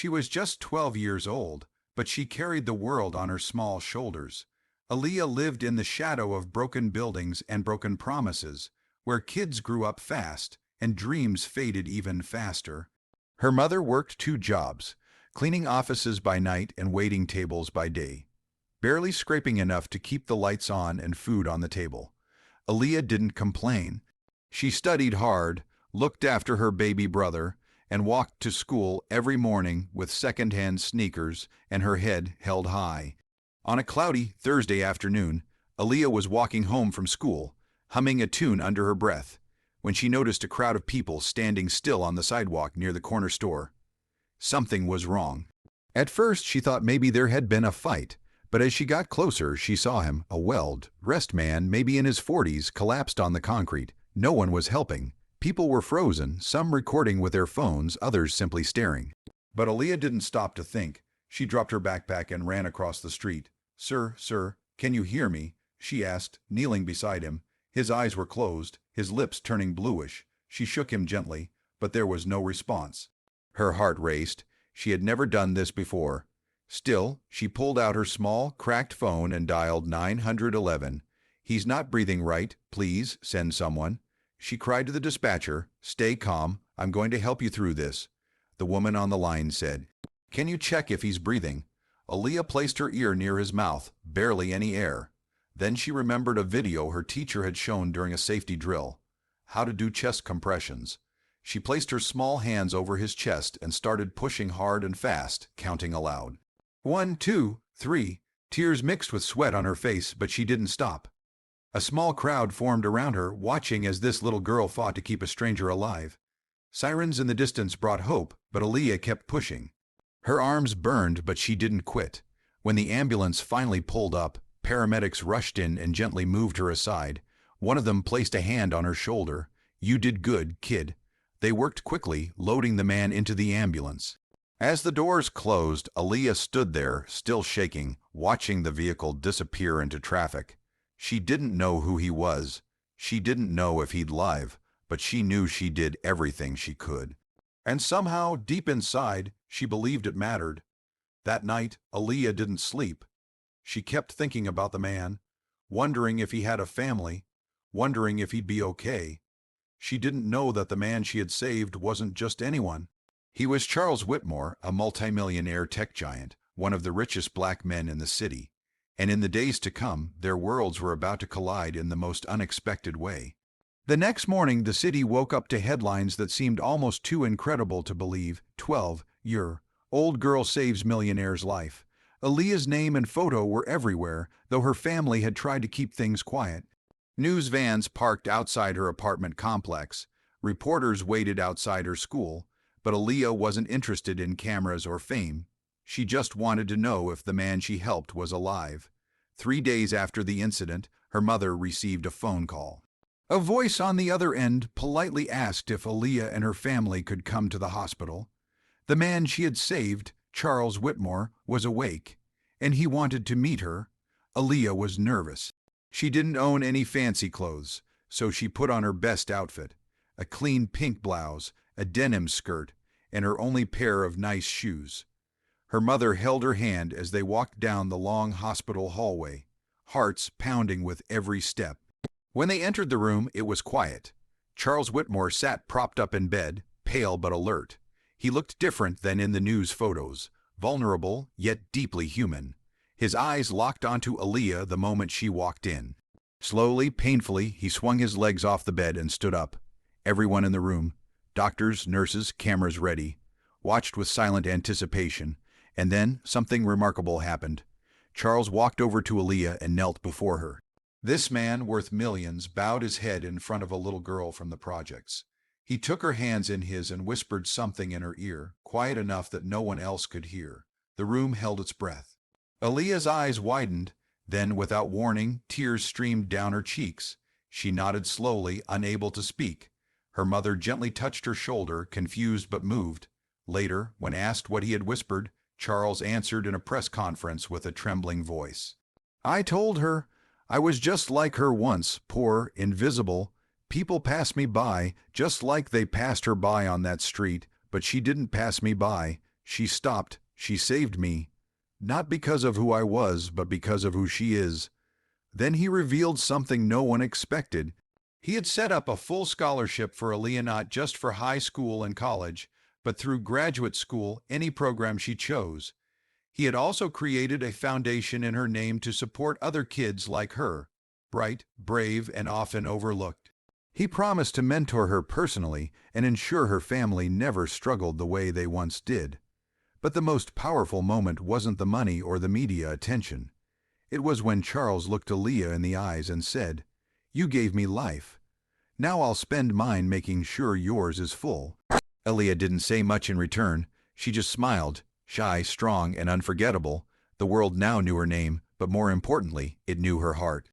She was just 12 years old, but she carried the world on her small shoulders. Aaliyah lived in the shadow of broken buildings and broken promises, where kids grew up fast and dreams faded even faster. Her mother worked two jobs, cleaning offices by night and waiting tables by day, barely scraping enough to keep the lights on and food on the table. Aaliyah didn't complain. She studied hard, looked after her baby brother, and walked to school every morning with second-hand sneakers and her head held high. On a cloudy Thursday afternoon, Aaliyah was walking home from school, humming a tune under her breath, when she noticed a crowd of people standing still on the sidewalk near the corner store. Something was wrong. At first, she thought maybe there had been a fight, but as she got closer, she saw him, a well-dressed man, maybe in his 40s, collapsed on the concrete. No one was helping. People were frozen, some recording with their phones, others simply staring. But Aaliyah didn't stop to think. She dropped her backpack and ran across the street. Sir, can you hear me?" she asked, kneeling beside him. His eyes were closed, his lips turning bluish. She shook him gently, but there was no response. Her heart raced. She had never done this before. Still, she pulled out her small, cracked phone and dialed 911. "He's not breathing right. Please send someone." She cried to the dispatcher, "Stay calm. I'm going to help you through this." The woman on the line said, "Can you check if he's breathing?" Aaliyah placed her ear near his mouth, barely any air. Then she remembered a video her teacher had shown during a safety drill. How to do chest compressions. She placed her small hands over his chest and started pushing hard and fast, counting aloud. 1, 2, 3. Tears mixed with sweat on her face, but she didn't stop. A small crowd formed around her, watching as this little girl fought to keep a stranger alive. Sirens in the distance brought hope, but Aaliyah kept pushing. Her arms burned, but she didn't quit. When the ambulance finally pulled up, paramedics rushed in and gently moved her aside. One of them placed a hand on her shoulder. "You did good, kid." They worked quickly, loading the man into the ambulance. As the doors closed, Aaliyah stood there, still shaking, watching the vehicle disappear into traffic. She didn't know who he was. She didn't know if he'd live, but she knew she did everything she could. And somehow, deep inside, she believed it mattered. That night, Aaliyah didn't sleep. She kept thinking about the man, wondering if he had a family, wondering if he'd be okay. She didn't know that the man she had saved wasn't just anyone. He was Charles Whitmore, a multimillionaire tech giant, one of the richest black men in the city. And in the days to come, their worlds were about to collide in the most unexpected way. The next morning, the city woke up to headlines that seemed almost too incredible to believe. 12-year-old girl saves millionaire's life. Aaliyah's name and photo were everywhere, though her family had tried to keep things quiet. News vans parked outside her apartment complex. Reporters waited outside her school. But Aaliyah wasn't interested in cameras or fame. She just wanted to know if the man she helped was alive. 3 days after the incident, her mother received a phone call. A voice on the other end politely asked if Aaliyah and her family could come to the hospital. The man she had saved, Charles Whitmore, was awake, and he wanted to meet her. Aaliyah was nervous. She didn't own any fancy clothes, so she put on her best outfit, a clean pink blouse, a denim skirt, and her only pair of nice shoes. Her mother held her hand as they walked down the long hospital hallway, hearts pounding with every step. When they entered the room, it was quiet. Charles Whitmore sat propped up in bed, pale but alert. He looked different than in the news photos, vulnerable yet deeply human. His eyes locked onto Aaliyah the moment she walked in. Slowly, painfully, he swung his legs off the bed and stood up. Everyone in the room, doctors, nurses, cameras ready, watched with silent anticipation, and then something remarkable happened. Charles walked over to Aaliyah and knelt before her. This man, worth millions, bowed his head in front of a little girl from the projects. He took her hands in his and whispered something in her ear, quiet enough that no one else could hear. The room held its breath. Aaliyah's eyes widened, then, without warning, tears streamed down her cheeks. She nodded slowly, unable to speak. Her mother gently touched her shoulder, confused but moved. Later, when asked what he had whispered, Charles answered in a press conference with a trembling voice. "I told her I was just like her once, poor, invisible. People passed me by, just like they passed her by on that street, but she didn't pass me by. She stopped. She saved me. Not because of who I was, but because of who she is. Then he revealed something no one expected. He had set up a full scholarship for Aaliyah, not just for high school and college, but through graduate school, any program she chose. He had also created a foundation in her name to support other kids like her, bright, brave, and often overlooked. He promised to mentor her personally and ensure her family never struggled the way they once did. But the most powerful moment wasn't the money or the media attention. It was when Charles looked Aaliyah in the eyes and said, "You gave me life. Now I'll spend mine making sure yours is full." Aaliyah didn't say much in return. She just smiled, shy, strong, and unforgettable. The world now knew her name, but more importantly, it knew her heart.